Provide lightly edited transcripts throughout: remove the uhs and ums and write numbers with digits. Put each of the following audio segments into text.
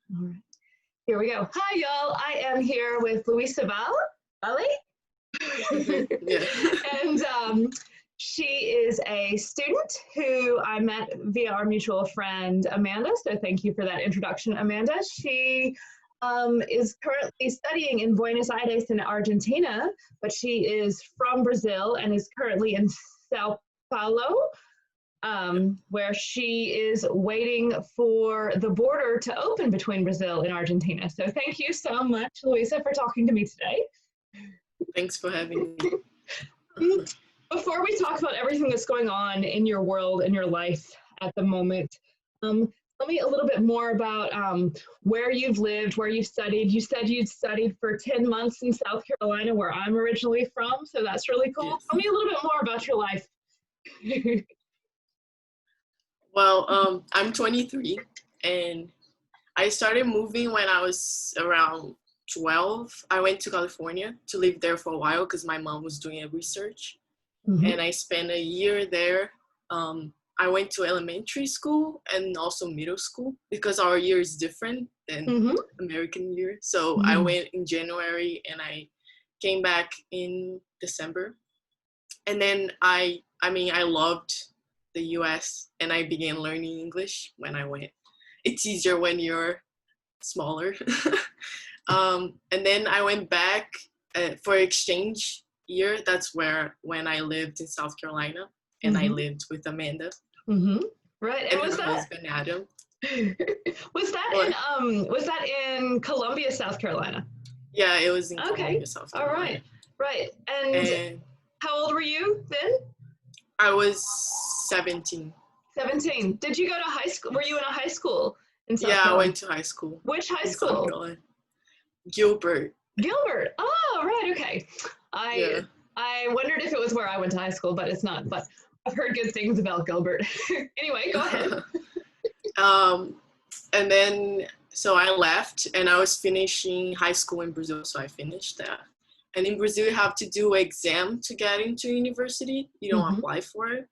All right. Here we go. Hi, y'all. I am here with Luiza Valley. Yeah. and she is a student who I met via our mutual friend, Amanda. So thank you for that introduction, Amanda. She is currently studying in Buenos Aires in Argentina, but she is from Brazil and is currently in Sao Paulo, where she is waiting for the border to open between Brazil and Argentina. So thank you so much, Luiza, for talking to me today. Thanks for having me. Before we talk about everything that's going on in your world and your life at the moment, tell me a little bit more about where you've lived, where you've studied. You said you'd studied for 10 months in South Carolina, where I'm originally from, so that's really cool. Yes. Tell me a little bit more about your life. Well, I'm 23 and I started moving when I was around 12. I went to California to live there for a while because my mom was doing a research. And I spent a year there. I went to elementary school and also middle school because our year is different than American year. So I went in January and I came back in December. And then I loved the US and I began learning English when I went. It's easier when you're smaller. And then I went back for exchange year. That's when I lived in South Carolina and I lived with Amanda. Right. And her husband Adam. Was that in Columbia, South Carolina? Yeah, it was in Columbia, South Carolina. All right. Right. And how old were you then? I was 17. 17. Did you go to high school? Were you in a high school in South Carolina? I went to high school. Which high school? Gilbert. Gilbert. Oh, right. Okay. I wondered if it was where I went to high school, but it's not. But I've heard good things about Gilbert. Anyway, go ahead. And then, so I left and I was finishing high school in Brazil. So I finished that. And in Brazil, you have to do an exam to get into university. You don't apply for it.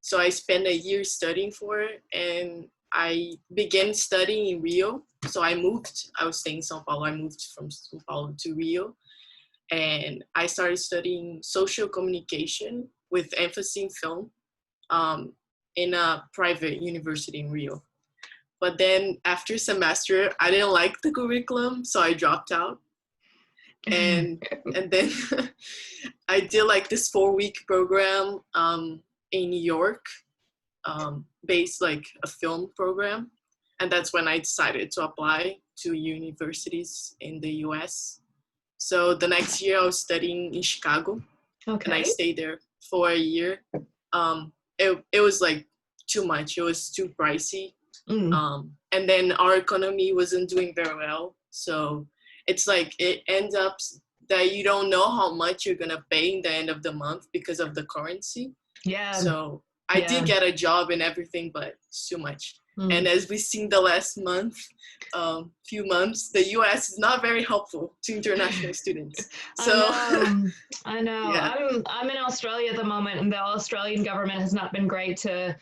So I spent a year studying for it and I began studying in Rio. So I was staying in Sao Paulo. I moved from Sao Paulo to Rio. And I started studying social communication with emphasis in film in a private university in Rio. But then after semester, I didn't like the curriculum, so I dropped out. And then I did like this 4-week program in New York, based like a film program. And that's when I decided to apply to universities in the US. So the next year I was studying in Chicago. And I stayed there for a year. It was like too much. It was too pricey. And then our economy wasn't doing very well. So it's like it ends up that you don't know how much you're going to pay in the end of the month because of the currency. Yeah. So I did get a job and everything, but it's too much. And as we've seen the last few months, the US is not very helpful to international students. So I know. Yeah. I'm in Australia at the moment, and the Australian government has not been great to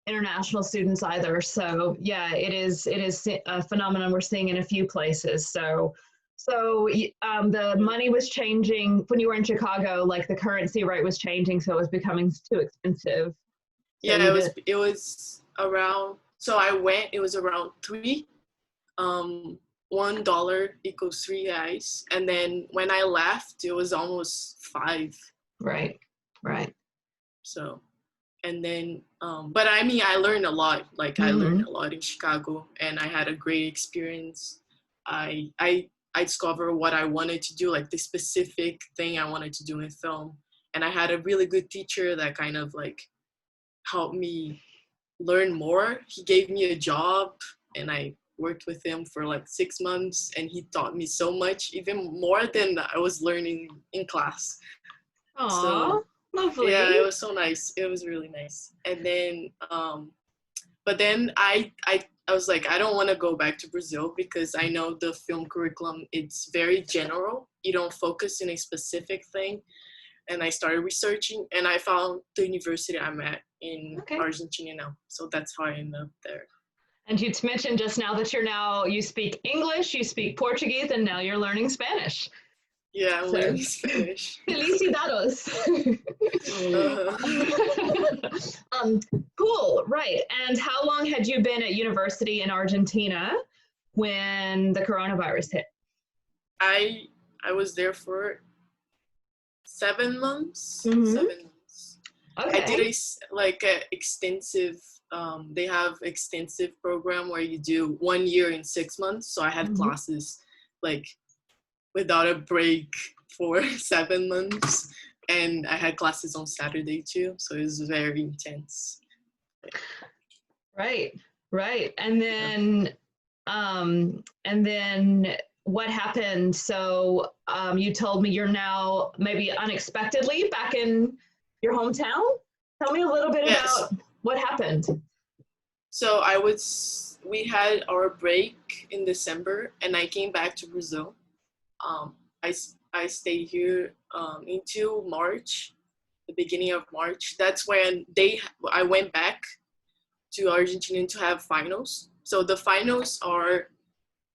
international students either. So yeah, it is a phenomenon we're seeing in a few places. So the money was changing when you were in Chicago, like the currency rate was changing, so it was becoming too expensive. So it was around. So I went. It was around $3. $1 equals $3, and then when I left, it was almost $5. Right. So, and then, but I mean, I learned a lot. Like I learned a lot in Chicago, and I had a great experience. I discovered what I wanted to do, like the specific thing I wanted to do in film, and I had a really good teacher that kind of like helped me learn more. He gave me a job, and I worked with him for like 6 months, and he taught me so much, even more than I was learning in class. Aww, so lovely. Yeah, it was so nice. It was really nice. And then but then I was like, I don't want to go back to Brazil because I know the film curriculum, it's very general. You don't focus in a specific thing. And I started researching, and I found the university I'm at in Argentina now. So that's how I ended up there. And you mentioned just now that you speak English, you speak Portuguese, and now you're learning Spanish. Yeah, I'm learning Spanish. Felicidades. Cool, right. And how long had you been at university in Argentina when the coronavirus hit? I was there for 7 months. Mm-hmm. 7 months. Okay. I did a extensive. They have extensive program where you do 1 year in 6 months. So I had classes like without a break for 7 months, and I had classes on Saturday too. So it was very intense. Right. And then what happened? So you told me you're now maybe unexpectedly back in your hometown. Tell me a little bit about what happened. So we had our break in December, and I came back to Brazil. I stayed here until March, the beginning of March. That's when I went back to Argentina to have finals. So the finals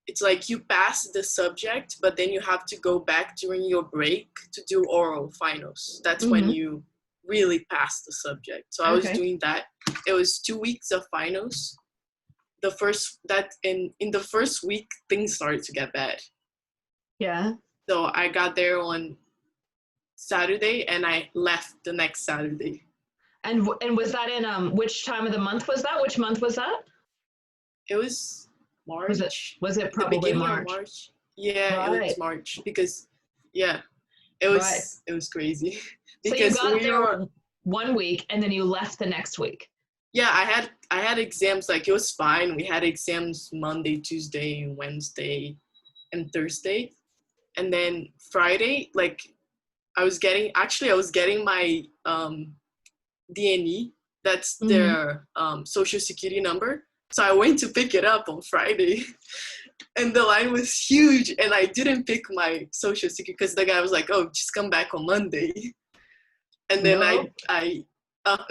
it's like you pass the subject, but then you have to go back during your break to do oral finals. That's when you really pass the subject. So I was doing that. It was 2 weeks of finals. In the first week, things started to get bad. Yeah. So I got there on Saturday, and I left the next Saturday. And was that in which time of the month was that? Which month was that? It was March. Was it probably March? Yeah, It was March because it was crazy. Because so you got there 1 week and then you left the next week. Yeah, I had exams, like it was fine. We had exams Monday, Tuesday, Wednesday, and Thursday. And then Friday, like I was getting my DNE, that's their social security number. So I went to pick it up on Friday, and the line was huge, and I didn't pick my social security because the guy was like, "Oh, just come back on Monday." And then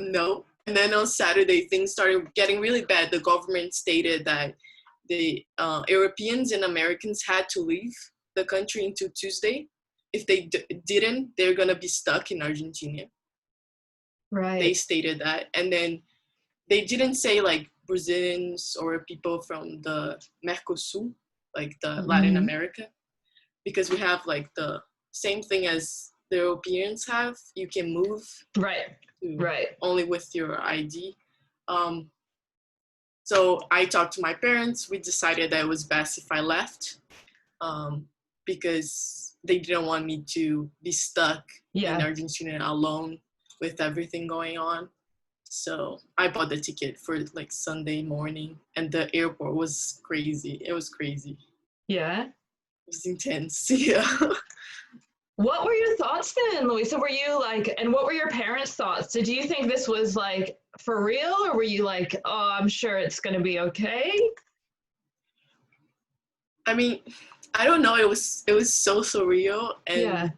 no. And then on Saturday, things started getting really bad. The government stated that the Europeans and Americans had to leave the country until Tuesday. If they didn't, they're gonna be stuck in Argentina. Right. They stated that, and then they didn't say like Brazilians or people from the Mercosur, like the Latin America, because we have like the same thing as the Europeans have. You can move only with your ID. So I talked to my parents. We decided that it was best if I left, because they didn't want me to be stuck in Argentina alone with everything going on. So I bought the ticket for like Sunday morning, and the airport was crazy. It was crazy. Yeah. It was intense. Yeah. What were your thoughts then, Luiza? Were you like, and what were your parents' thoughts? Did you think this was like for real, or were you like, oh, I'm sure it's going to be okay? I mean, I don't know. It was so surreal, and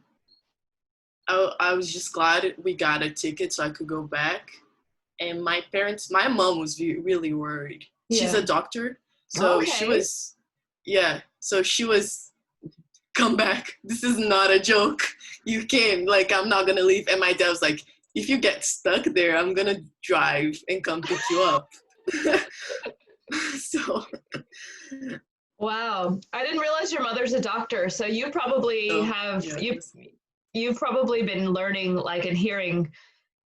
I was just glad we got a ticket so I could go back. And my mom was really worried. She's a doctor, so she was, so she was, come back. This is not a joke. You can, like, I'm not gonna leave. And my dad was like, if you get stuck there, I'm gonna drive and come pick you up. So. Wow, I didn't realize your mother's a doctor. So you probably you've probably been learning, like, and hearing.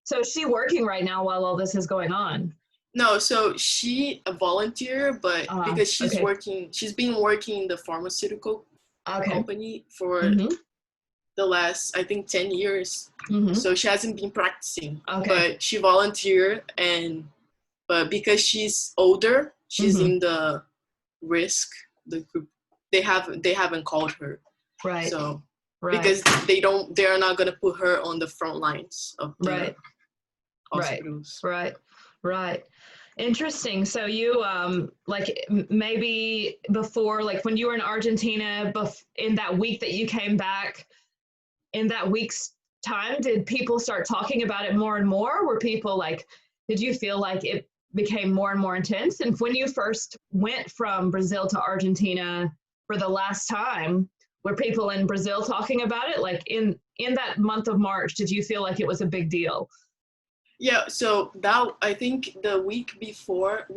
So is she working right now while all this is going on? No, so she a volunteer, but because she's been working in the pharmaceutical company for the last, I think, 10 years. So she hasn't been practicing, but she volunteered, but because she's older, she's in the risk, the group. They haven't called her. Right. So because they are not going to put her on the front lines of the hospitals. Right. Interesting. So you like maybe before, like when you were in Argentina, in that week that you came back, in that week's time, did people start talking about it more and more? Were people like, did you feel like became more and more intense. And when you first went from Brazil to Argentina for the last time, were people in Brazil talking about it? Like in that month of March, did you feel like it was a big deal? Yeah, so that I think the week before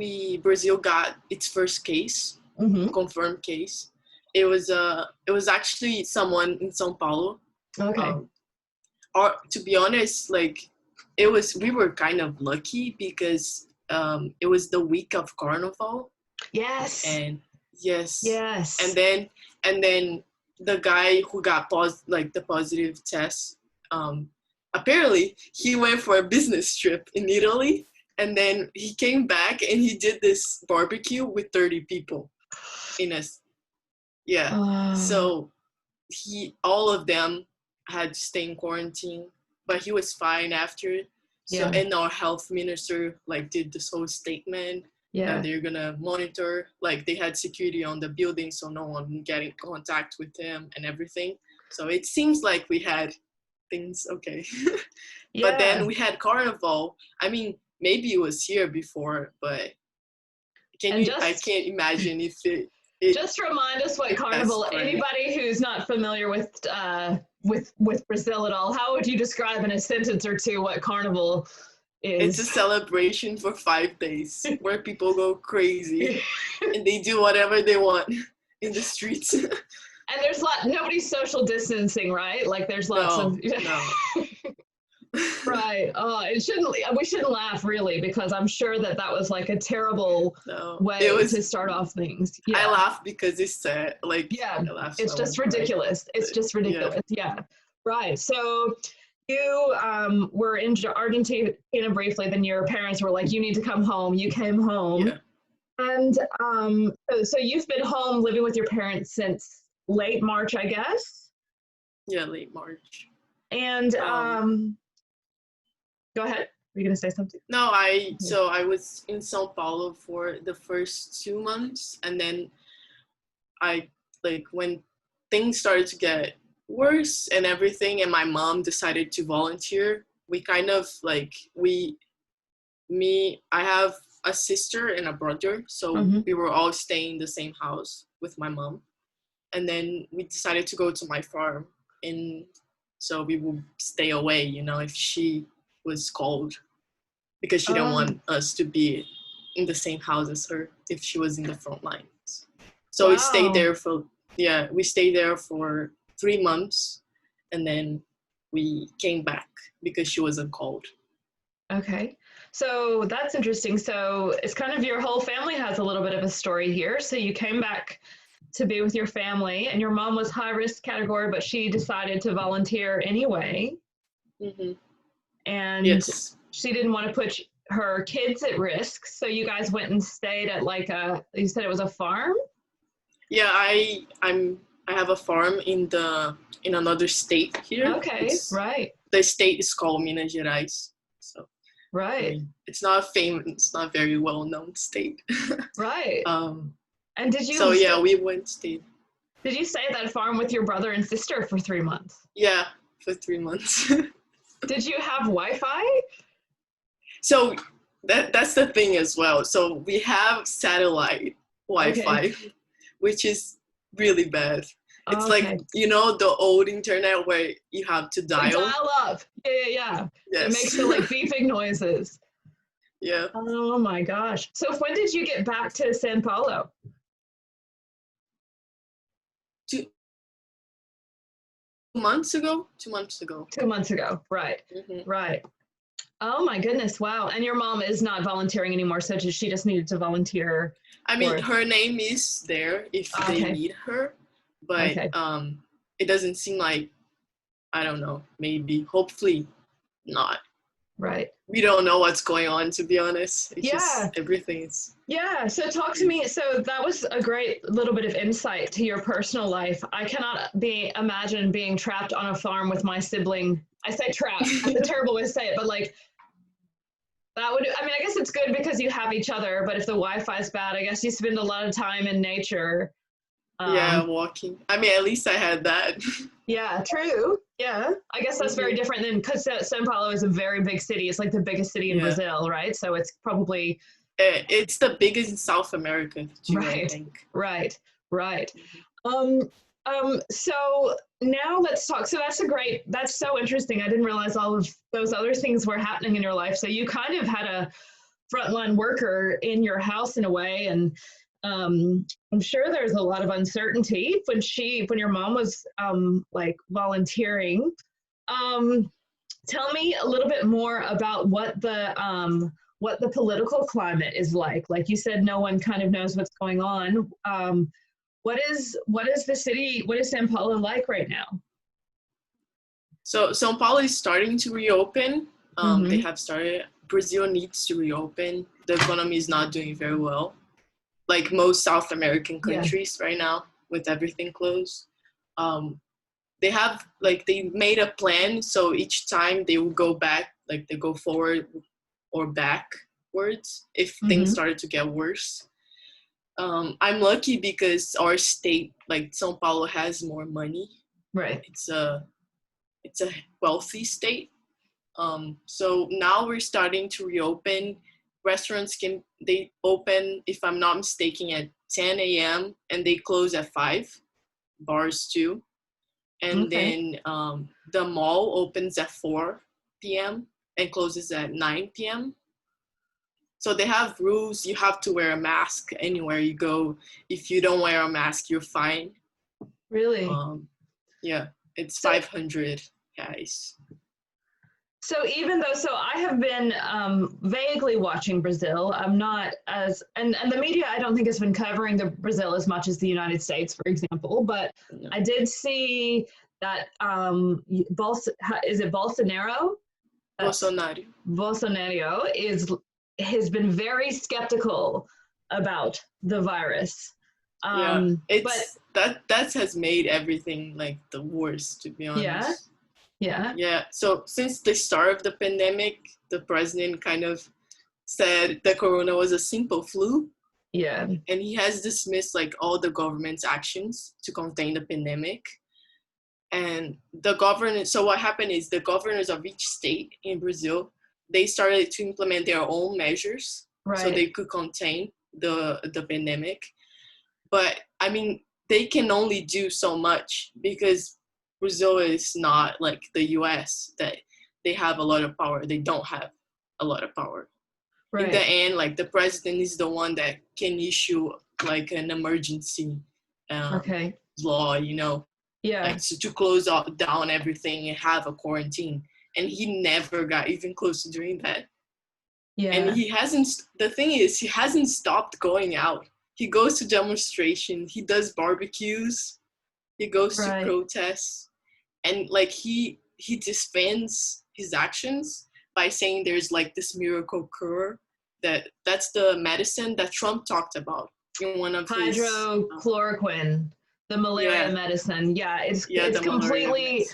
Brazil got its first case, confirmed case. It was actually someone in Sao Paulo. Okay. Or to be honest, like we were kind of lucky because it was the week of Carnival. Yes. And yes. Yes. And then the guy who got the positive test, apparently he went for a business trip in Italy, and then he came back and he did this barbecue with 30 people so all of them had to stay in quarantine, but he was fine after. So and our health minister did this whole statement that they're gonna monitor, they had security on the building so no one would get in contact with him and everything. So it seems like we had things okay. But then we had Carnival. I mean, maybe it was here before, but I can't imagine if it just remind us what Carnival, anybody who's not familiar with Brazil at all, how would you describe in a sentence or two what Carnival is? It's a celebration for 5 days where people go crazy and they do whatever they want in the streets. And there's nobody's social distancing, right? Like there's lots of Right. We shouldn't laugh really, because I'm sure that was like a terrible way to start off things. Yeah. I laugh because it's sad. It's just ridiculous. It's just ridiculous. Yeah. Right. So you were in Argentina briefly, then your parents were like, you need to come home. You came home. Yeah. And so you've been home living with your parents since late March, I guess? Yeah, late March. And go ahead. Were you going to say something? No, I was in Sao Paulo for the first 2 months, and then when things started to get worse and everything, and my mom decided to volunteer, we kind of I have a sister and a brother, so we were all staying in the same house with my mom, and then we decided to go to my farm, and so we would stay away, if she was called, because she didn't want us to be in the same house as her if she was in the front lines. So we stayed there for 3 months, and then we came back because she wasn't called. Okay. So that's interesting. So it's kind of your whole family has a little bit of a story here. So you came back to be with your family, and your mom was high risk category, but she decided to volunteer anyway. And she didn't want to put her kids at risk. So you guys went and stayed at you said it was a farm? Yeah, I have a farm in another state here. Okay, right. The state is called Minas Gerais. So right. It's not famous. It's not a very well-known state. Right. And did you? So we went stayed. Did you stay at that farm with your brother and sister for 3 months? Yeah, for 3 months. Did you have Wi-Fi? So that's the thing as well. So we have satellite Wi-Fi, which is really bad. It's the old internet where you have to dial. Dial up. Yeah. Yes. It makes the beeping noises. Yeah. Oh my gosh. So when did you get back to Sao Paulo? 2 months ago. 2 months ago. Right. Right. Oh my goodness. Wow. And your mom is not volunteering anymore, so she just needed to volunteer. I mean, her name is there if they need her, but it doesn't seem like, I don't know, maybe, hopefully not. Right. We don't know what's going on, to be honest. It's just everything is. Yeah. So talk to me. So that was a great little bit of insight to your personal life. I cannot imagine being trapped on a farm with my sibling. I say trapped. That's a terrible way to say it, but that would, I guess it's good because you have each other, but if the Wi-Fi is bad, I guess you spend a lot of time in nature. Walking. I mean, at least I had that. Yeah, true. Yeah. I guess that's very different than, because Sao Paulo is a very big city. It's like the biggest city in Brazil, right? So it's probably It's the biggest in South America too, Right, I think. right, right. So now let's talk. So that's so interesting. I didn't realize all of those other things were happening in your life. So you kind of had a frontline worker in your house in a way, and I'm sure there's a lot of uncertainty when your mom was like volunteering. Tell me a little bit more about what the political climate is like. Like you said, no one kind of knows what's going on. What is Sao Paulo like right now? So Sao Paulo is starting to reopen. Mm-hmm. They have started. Brazil needs to reopen. The economy is not doing very well, like most South American countries right now, with everything closed. They have they made a plan, so each time they will go back, like they go forward or backwards if things started to get worse. I'm lucky because our state, like Sao Paulo, has more money. Right. It's a wealthy state. So now we're starting to reopen. Restaurants they open, if I'm not mistaken, at 10 a.m. and they close at 5. Bars too. And then the mall opens at 4 p.m. and closes at 9 p.m. So they have rules. You have to wear a mask anywhere you go. If you don't wear a mask, you're fined. Really? Yeah, it's 500 guys. So I have been vaguely watching Brazil. I'm not as, and the media I don't think has been covering the Brazil as much as the United States, for example, but I did see that, is it Bolsonaro? Bolsonaro has been very skeptical about the virus. That has made everything like the worst, to be honest. Yeah. So since the start of the pandemic, the president kind of said the corona was a simple flu. Yeah. And he has dismissed like all the government's actions to contain the pandemic. And so what happened is the governors of each state in Brazil, they started to implement their own measures so they could contain the pandemic. But I mean, they can only do so much because Brazil is not like the US that they have a lot of power. They don't have a lot of power. In the end, like the president is the one that can issue like an emergency law, like to close down everything and have a quarantine. And he never got even close to doing that. Yeah. And the thing is, he hasn't stopped going out. He goes to demonstrations, he does barbecues, he goes to protests, and like he defends his actions by saying there's like this miracle cure that's the medicine that Trump talked about in one of his hydrochloroquine, the malaria medicine. Yeah, it's completely.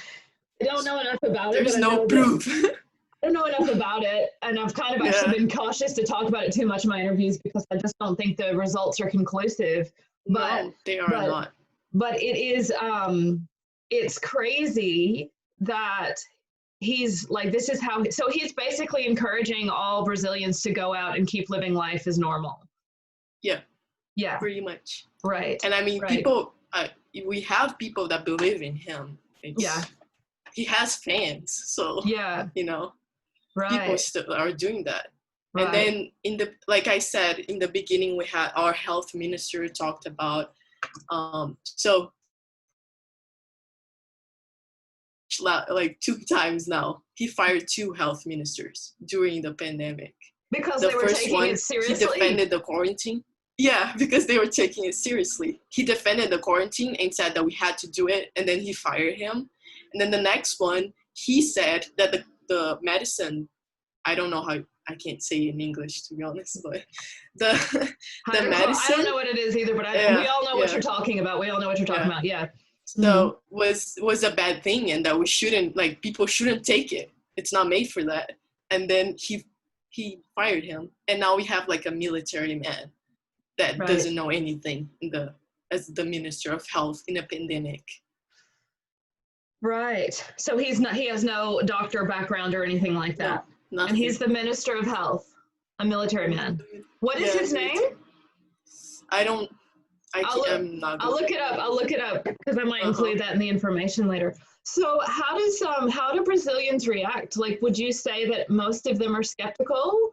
I don't know enough about it. There's no proof. I don't know enough about it, and I've kind of actually been cautious to talk about it too much in my interviews because I just don't think the results are conclusive. But no, they are not. But it is, it's crazy that he's like, this is how, so he's basically encouraging all Brazilians to go out and keep living life as normal. Yeah. Yeah. Pretty much. Right. And I mean, people, we have people that believe in him. He has fans, so, people still are doing that. And then like I said, in the beginning, we had our health minister talked about, like 2 times now, he fired 2 health ministers during the pandemic. Because they were taking it seriously? He defended the quarantine. Yeah, because they were taking it seriously. He defended the quarantine and said that we had to do it, and then he fired him. And then the next one, he said that the medicine, I don't know how, I can't say in English to be honest, but the medicine. I don't know what it is either, but we all know what you're talking about. We all know what you're talking about. Yeah. So was a bad thing, and that we shouldn't, like, people shouldn't take it. It's not made for that. And then he fired him, and now we have like a military man that doesn't know anything as the Minister of Health in a pandemic. Right. So he has no doctor background or anything like that. No, and he's the Minister of Health. A military man. What is his name? I'm not I'll look it up. I'll look it up because I might include that in the information later. So how do Brazilians react? Like, would you say that most of them are skeptical?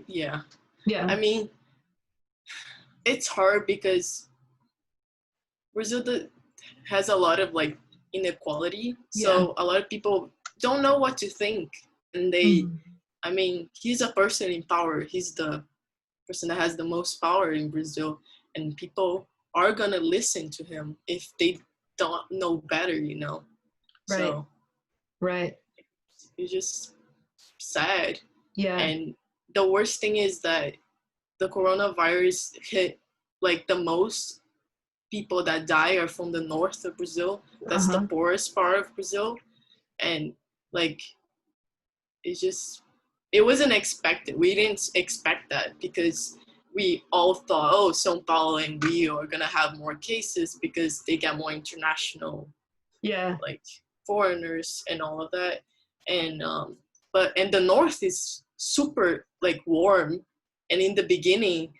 Yeah. Yeah. I mean, it's hard because Brazil has a lot of like inequality. So a lot of people don't know what to think. And I mean, he's a person in power. He's the person that has the most power in Brazil. And people are going to listen to him if they don't know better, you know? Right. So, right. It's just sad. Yeah. And the worst thing is that the coronavirus hit like the most people that die are from the north of Brazil. That's the poorest part of Brazil. And like, it wasn't expected. We didn't expect that because we all thought, oh, Sao Paulo and Rio are gonna have more cases because they get more international, like foreigners and all of that. And and the north is super like warm. And in the beginning,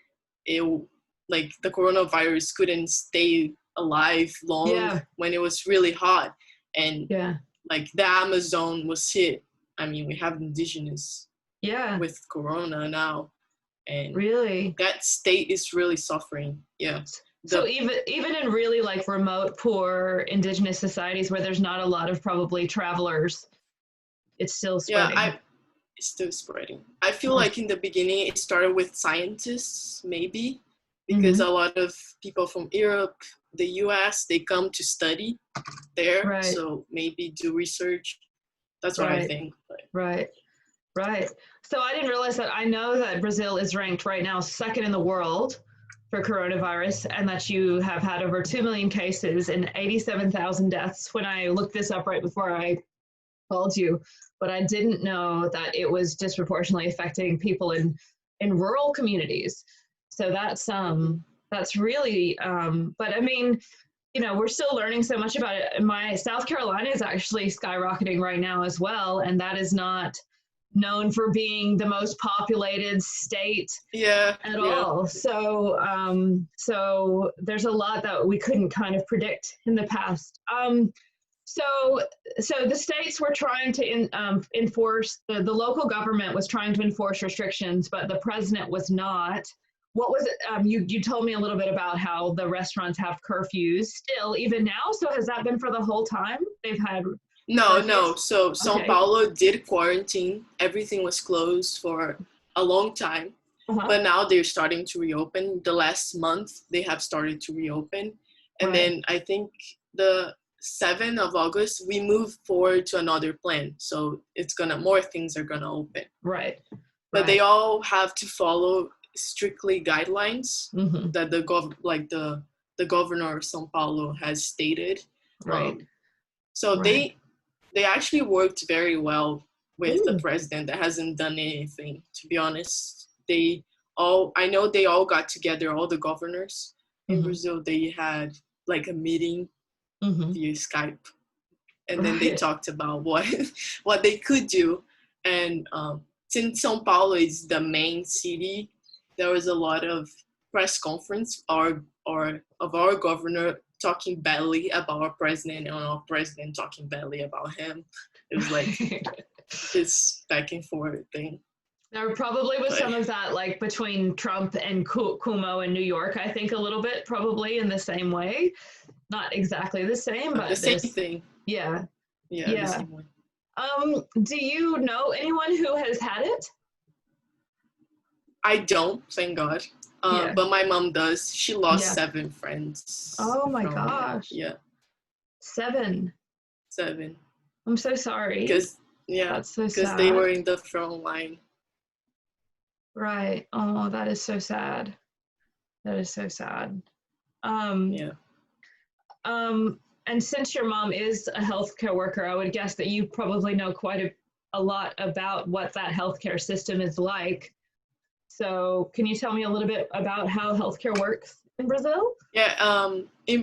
like the coronavirus couldn't stay alive long when it was really hot. And like the Amazon was hit. I mean, we have indigenous with corona now. And really that state is really suffering. Yeah. So even in really like remote, poor indigenous societies where there's not a lot of probably travelers, it's still spreading. Yeah, it's still spreading. I feel like in the beginning it started with scientists, maybe, because a lot of people from Europe, the US, they come to study there. So maybe do research. That's what I think. Right. So I didn't realize that. I know that Brazil is ranked right now second in the world for coronavirus, and that you have had over 2 million cases and 87,000 deaths. When I looked this up right before I called you, but I didn't know that it was disproportionately affecting people in rural communities. So that's really, but I mean, you know, we're still learning so much about it. My South Carolina is actually skyrocketing right now as well, and that is not known for being the most populated state at all. So so there's a lot that we couldn't kind of predict in the past. So the states were trying to enforce, the local government was trying to enforce restrictions, but the president was not. What was it? You told me a little bit about how the restaurants have curfews still, even now. So has that been for the whole time? They've had No. So Sao Paulo did quarantine. Everything was closed for a long time. But now they're starting to reopen. The last month, they have started to reopen. And then I think the 7th of August, we move forward to another plan. So more things are gonna open. But they all have to follow strictly guidelines that the governor of Sao Paulo has stated. So they actually worked very well with the president that hasn't done anything, to be honest. I know they all got together, all the governors in Brazil. They had like a meeting via Skype, and then they talked about what they could do. And since Sao Paulo is the main city, there was a lot of press conference of our governor talking badly about our president and our president talking badly about him. It was like this back and forth thing. There probably was some of that, like between Trump and Cuomo in New York, I think a little bit, probably in the same way. Not exactly the same, but the same thing. Yeah. The same way. Do you know anyone who has had it? I don't, thank God. But my mom does. She lost 7 friends. Oh my gosh. Yeah. 7. I'm so sorry. That's so sad. Because they were in the front line. Right. Oh, that is so sad. That is so sad. And since your mom is a healthcare worker, I would guess that you probably know quite a lot about what that healthcare system is like. So can you tell me a little bit about how healthcare works in Brazil? Yeah,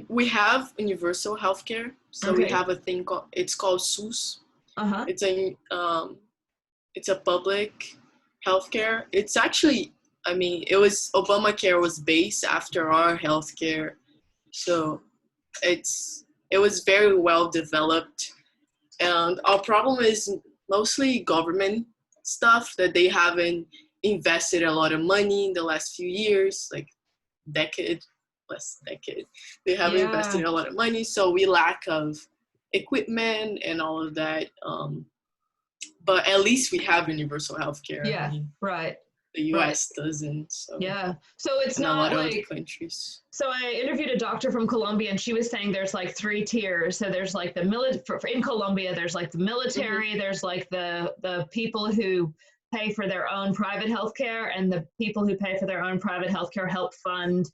we have universal healthcare. So we have a thing it's called SUS. It's it's a public healthcare. It's actually, I mean, Obamacare was based after our healthcare, so it was very well developed. And our problem is mostly government stuff that they haven't invested a lot of money in the last few years, like last decade. They haven't invested a lot of money, so we lack of equipment and all of that. But at least we have universal healthcare. Yeah, I mean, right. the U.S. doesn't. So. Yeah, so it's and not a lot like of countries. So I interviewed a doctor from Colombia, and she was saying there's like 3 tiers. So there's like the in Colombia, there's like the military, there's like the people who pay for their own private healthcare, and the people who pay for their own private healthcare help fund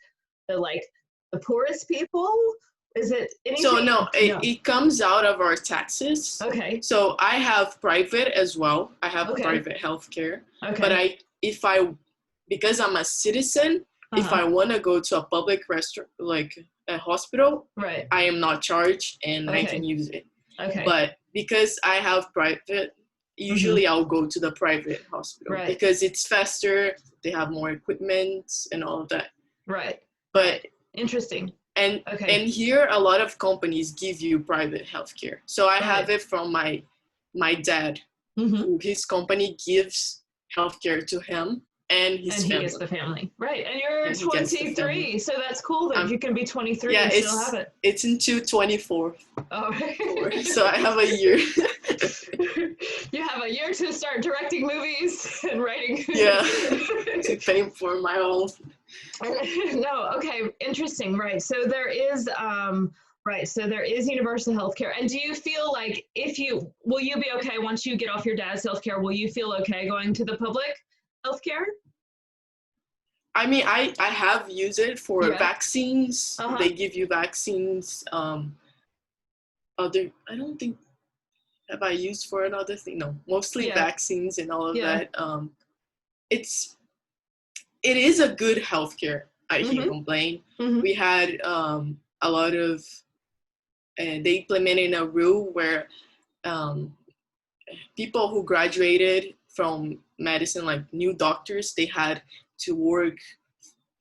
the poorest people. Is it anything? So no, it comes out of our taxes. Okay. So I have private as well. I have private healthcare. Okay. But because I'm a citizen, if I want to go to a public restaurant, like a hospital, right, I am not charged and I can use it. Okay. But because I have private, usually I'll go to the private hospital because it's faster. They have more equipment and all of that. Right. But interesting. And here a lot of companies give you private healthcare. So I have it from my dad, who his company gives healthcare to him and his family. He gets the family. Right. And you're 23, so that's cool that you can be 23 and still have it. It's into 24. Oh. So I have a year. You have a year to start directing movies and writing. Yeah. To pay for my own. No, okay, interesting. Right. So there is universal healthcare. And do you feel like will you be okay once you get off your dad's healthcare? Will you feel okay going to the public healthcare? I mean, I have used it for vaccines. They give you vaccines. I don't think, have I used for another thing? No, mostly vaccines and all of that. It is a good healthcare. I can't complain. We had a lot of, they implemented a rule where people who graduated from medicine, like new doctors, they had to work,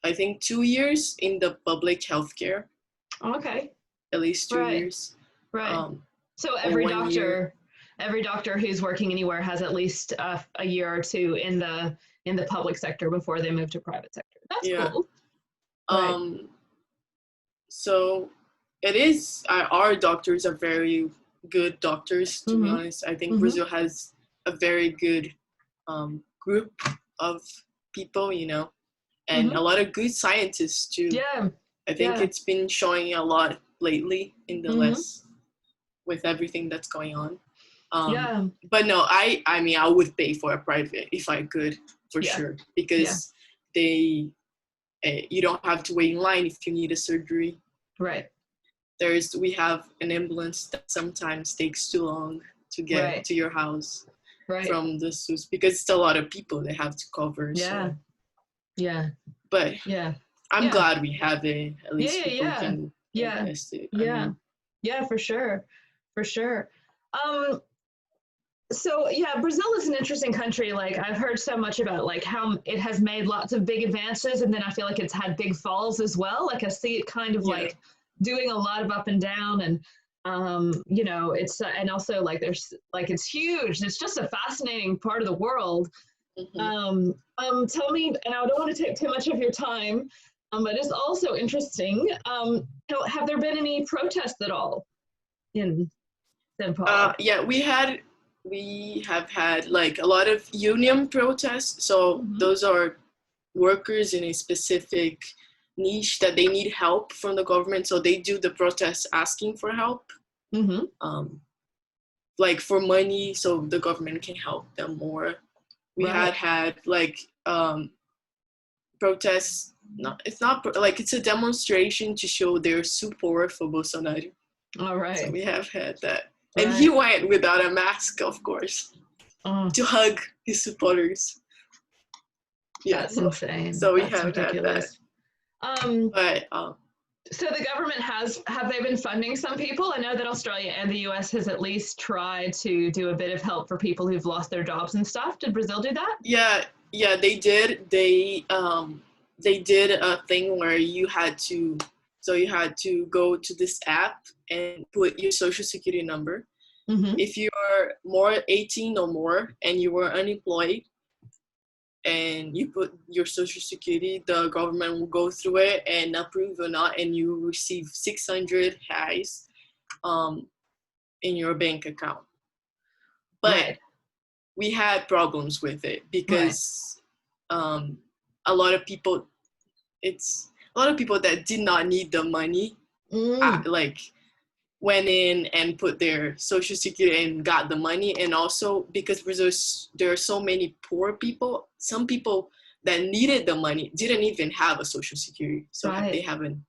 I think, 2 years in the public healthcare. Okay. At least 2 years. Right. So every doctor who's working anywhere has at least a year or 2 in the public sector before they move to private sector. That's cool. So it is, our doctors are very good doctors, to be honest. I think Brazil has a very good group of people, and a lot of good scientists too. Yeah. I think it's been showing a lot lately in the last, with everything that's going on. But no, I mean, I would pay for a private if I could, for sure, because you don't have to wait in line if you need a surgery. Right. We have an ambulance that sometimes takes too long to get to your house from the SUS, because it's a lot of people they have to cover. Yeah. So. Yeah. But I'm glad we have it. At least people can invest it. Yeah, for sure. For sure. So Brazil is an interesting country. Like, I've heard so much about like how it has made lots of big advances, and then I feel like it's had big falls as well. Like, I see it kind of like doing a lot of up and down, and it's and also like there's like it's huge. It's just a fascinating part of the world. Tell me, and I don't want to take too much of your time, but it's also interesting. Have there been any protests at all in Sao Paulo? We have had like a lot of union protests. So those are workers in a specific niche that they need help from the government. So they do the protests asking for help, like for money, so the government can help them more. We had like protests. It's a demonstration to show their support for Bolsonaro. All right. So we have had that. And he went without a mask, of course, to hug his supporters. Yeah, that's insane. So we that's have ridiculous. had that. So the government have they been funding some people? I know that Australia and the US has at least tried to do a bit of help for people who've lost their jobs and stuff. Did Brazil do that? Yeah, they did. They did a thing where you had to go to this app and put your social security number. Mm-hmm. If you're more 18 or more and you were unemployed and you put your social security, the government will go through it and approve or not, and you receive 600 reais in your bank account. But we had problems with it because a lot of people that did not need the money like went in and put their social security and got the money. And also because there are so many poor people, some people that needed the money didn't even have a social security, so they haven't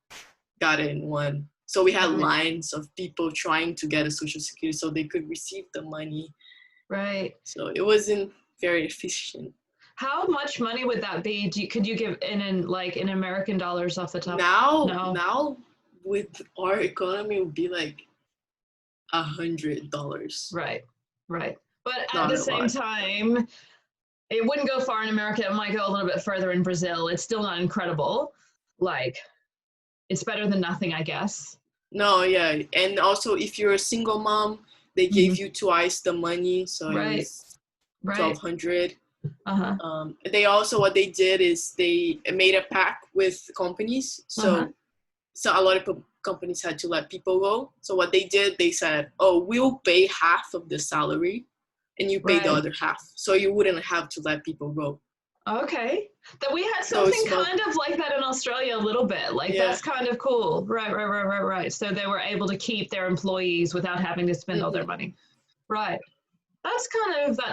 gotten one. So we had lines of people trying to get a social security so they could receive the money. Right. So it wasn't very efficient. How much money would that be? Could you give in American dollars off the top? Now with our economy, it would be like $100. Right. But at the same time, it wouldn't go far in America. It might go a little bit further in Brazil. It's still not incredible. Like, it's better than nothing, I guess. No, yeah. And also, if you're a single mom, they gave you twice the money, so it was $1,200. They also, what they did is they made a pact with companies. So a lot of companies had to let people go. So what they did, they said, "Oh, we'll pay half of the salary, and you pay the other half, so you wouldn't have to let people go." Okay. That we had something kind of like that in Australia a little bit. Like, that's kind of cool. Right. So they were able to keep their employees without having to spend all their money. Right. That's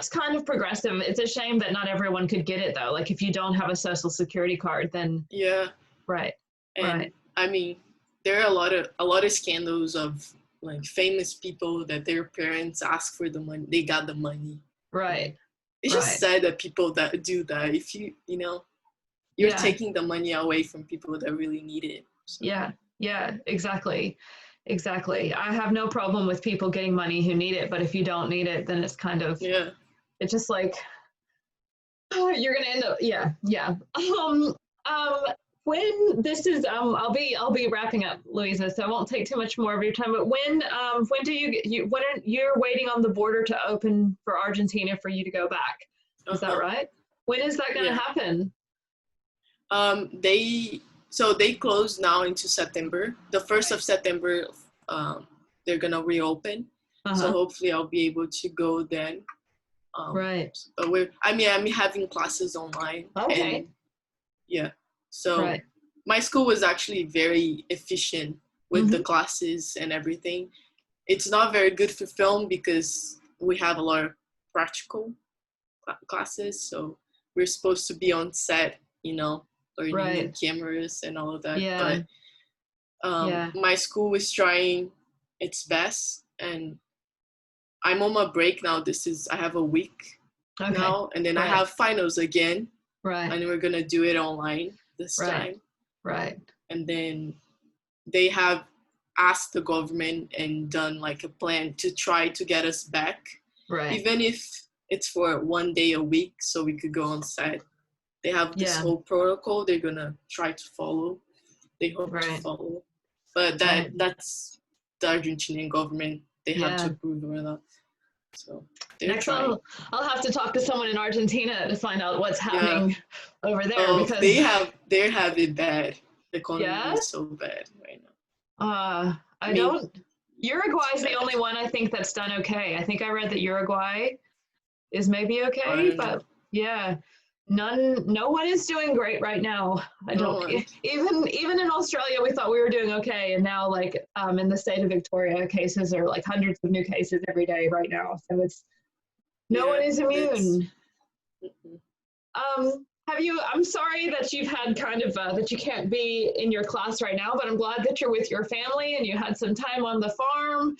kind of progressive. It's a shame that not everyone could get it though. Like, if you don't have a social security card, then Right. I mean, there are a lot of scandals of like famous people that their parents asked for the money, they got the money. Right. It's just sad that people that do that, if you're taking the money away from people that really need it. So. Yeah, exactly. I have no problem with people getting money who need it, but if you don't need it, then it's kind of, it's just like, you're going to end up, when this is, I'll be wrapping up, Luiza, so I won't take too much more of your time, but when do you're waiting on the border to open for Argentina for you to go back? Is that right? When is that going to happen? They close now into September. The 1st of September, they're going to reopen. So hopefully I'll be able to go then. But I'm having classes online. Okay. And, so my school was actually very efficient with the classes and everything. It's not very good for film because we have a lot of practical classes. So we're supposed to be on set, or you need cameras and all of that. But my school is trying its best, and I'm on my break now. I have a week now, and then I have finals again. Right. And we're gonna do it online this time. Right. And then they have asked the government and done like a plan to try to get us back. Right. Even if it's for 1 day a week, so we could go on set. They have this whole protocol they're gonna try to follow. They hope to follow. But that's the Argentinian government. They have to approve or not. So next I'll have to talk to someone in Argentina to find out what's happening over there, because they have it bad. The economy is so bad right now. Uruguay is the only one I think that's done okay. I think I read that Uruguay is maybe okay, but no one is doing great right now. Even in Australia we thought we were doing okay, and now in the state of Victoria, cases are like hundreds of new cases every day right now, so it's no one is immune. I'm sorry that you've had kind of that you can't be in your class right now, but I'm glad that you're with your family and you had some time on the farm.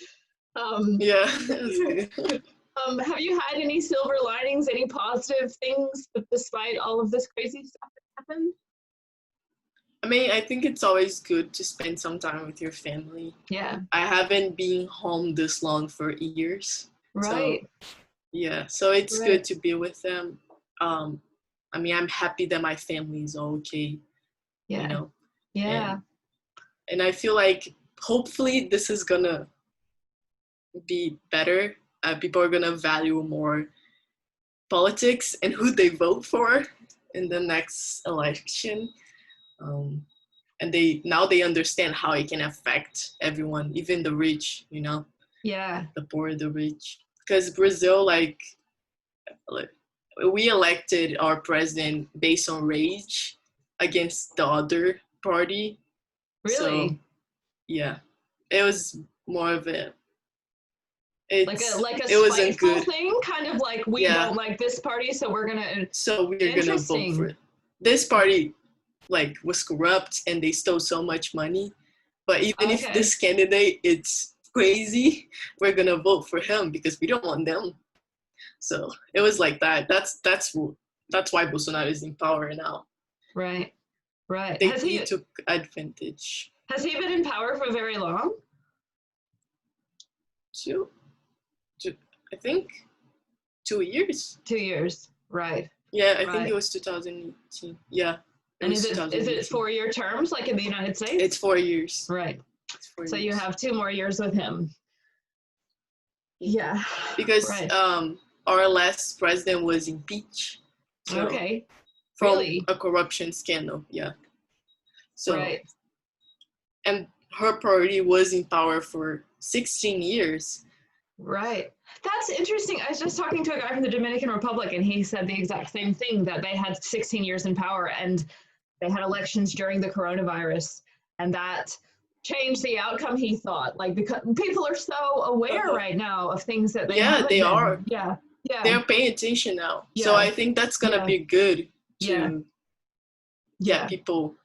Have you had any silver linings, any positive things despite all of this crazy stuff that happened? I mean, I think it's always good to spend some time with your family. Yeah. I haven't been home this long for years. Right. So, yeah. So it's Right. good to be with them. I mean, I'm happy that my family is okay. Yeah. You know. Yeah. And I feel like hopefully this is gonna be better. People are gonna value more politics and who they vote for in the next election. And they understand how it can affect everyone, even the rich, you know. Yeah. The poor, the rich. Because Brazil, like we elected our president based on rage against the other party. Really? So yeah, it was more of a like a it wasn't spiteful good thing, kind of like we don't like this party, so we're gonna vote for it. This party like was corrupt and they stole so much money. But even if this candidate it's crazy, we're gonna vote for him because we don't want them. So it was like that. That's why Bolsonaro is in power now. Right. Right. He took advantage. Has he been in power for very long? I think 2 years. 2 years. Right. Yeah, I think it was 2018. Yeah. And is it 4-year terms like in the United States? It's 4 years. Right. 4 so years. You have 2 more years with him. Yeah. Because our last president was impeached. So okay. From a corruption scandal. Yeah. So. Right. And her party was in power for 16 years. Right. That's interesting. I was just talking to a guy from the Dominican Republic, and he said the exact same thing, that they had 16 years in power and they had elections during the coronavirus, and that changed the outcome, he thought. Like, because people are so aware right now of things that they are. Yeah. They're paying attention now. So I think that's going to be good to get people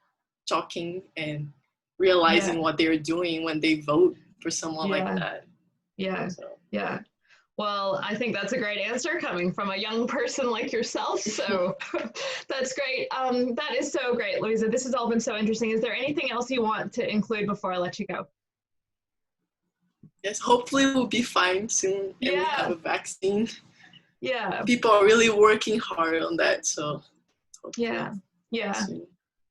talking and realizing what they're doing when they vote for someone like that. Yeah. Yeah. Well, I think that's a great answer coming from a young person like yourself. So that's great. That is so great, Luiza. This has all been so interesting. Is there anything else you want to include before I let you go? Yes, hopefully we'll be fine soon and we have a vaccine. Yeah. People are really working hard on that. So yeah. Soon.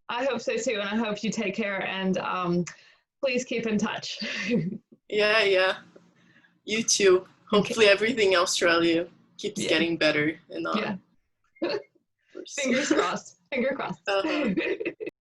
I hope so too. And I hope you take care and please keep in touch. Yeah. You too. Hopefully everything in Australia keeps getting better. And Fingers crossed. Finger crossed.